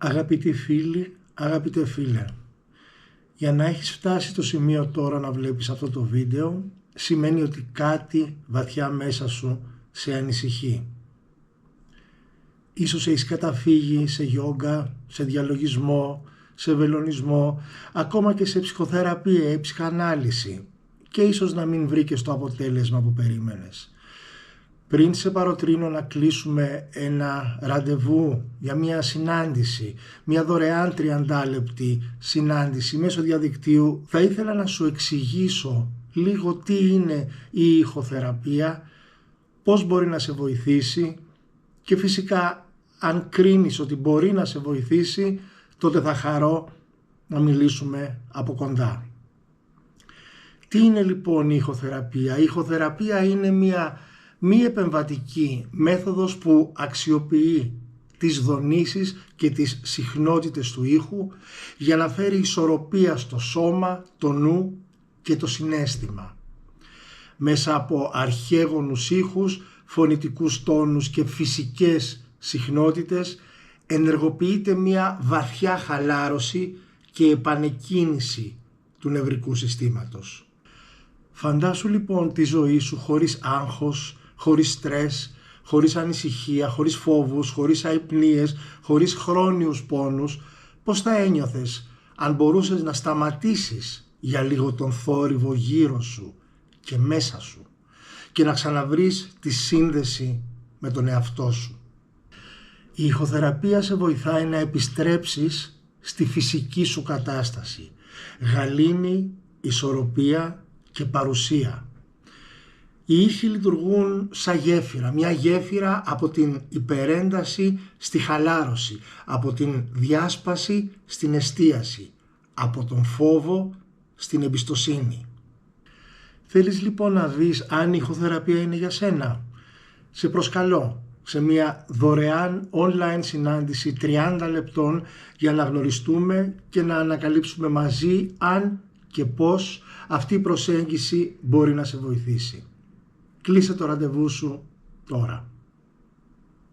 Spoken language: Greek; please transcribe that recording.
Αγαπητοί φίλοι, αγαπητέ φίλε, για να έχεις φτάσει στο σημείο τώρα να βλέπεις αυτό το βίντεο, σημαίνει ότι κάτι βαθιά μέσα σου σε ανησυχεί. Ίσως έχεις καταφύγει σε γιόγκα, σε διαλογισμό, σε βελονισμό, ακόμα και σε ψυχοθεραπεία ή ψυχανάλυση και ίσως να μην βρήκες το αποτέλεσμα που περίμενες. Πριν σε παροτρύνω να κλείσουμε ένα ραντεβού για μια συνάντηση, μια δωρεάν 30 λεπτή συνάντηση μέσω διαδικτύου, θα ήθελα να σου εξηγήσω λίγο τι είναι η ηχοθεραπεία, πώς μπορεί να σε βοηθήσει και φυσικά αν κρίνεις ότι μπορεί να σε βοηθήσει, τότε θα χαρώ να μιλήσουμε από κοντά. Τι είναι λοιπόν η ηχοθεραπεία? Η ηχοθεραπεία είναι μια μη επεμβατική μέθοδος που αξιοποιεί τις δονήσεις και τις συχνότητες του ήχου για να φέρει ισορροπία στο σώμα, το νου και το συναίσθημα. Μέσα από αρχαίγονους ήχους, φωνητικούς τόνους και φυσικές συχνότητες ενεργοποιείται μια βαθιά χαλάρωση και επανεκκίνηση του νευρικού συστήματος. Φαντάσου λοιπόν τη ζωή σου χωρίς άγχος, χωρίς στρες, χωρίς ανησυχία, χωρίς φόβους, χωρίς αϊπνίες, χωρίς χρόνιους πόνους. Πώς θα ένιωθες αν μπορούσες να σταματήσεις για λίγο τον θόρυβο γύρω σου και μέσα σου και να ξαναβρεις τη σύνδεση με τον εαυτό σου? Η ηχοθεραπεία σε βοηθάει να επιστρέψεις στη φυσική σου κατάσταση. Γαλήνη, ισορροπία και παρουσία. Οι ήχοι λειτουργούν σαν γέφυρα, μια γέφυρα από την υπερένταση στη χαλάρωση, από την διάσπαση στην εστίαση, από τον φόβο στην εμπιστοσύνη. Θέλεις λοιπόν να δεις αν η ηχοθεραπεία είναι για σένα? Σε προσκαλώ σε μια δωρεάν online συνάντηση 30 λεπτών για να γνωριστούμε και να ανακαλύψουμε μαζί αν και πώς αυτή η προσέγγιση μπορεί να σε βοηθήσει. Κλείσε το ραντεβού σου τώρα.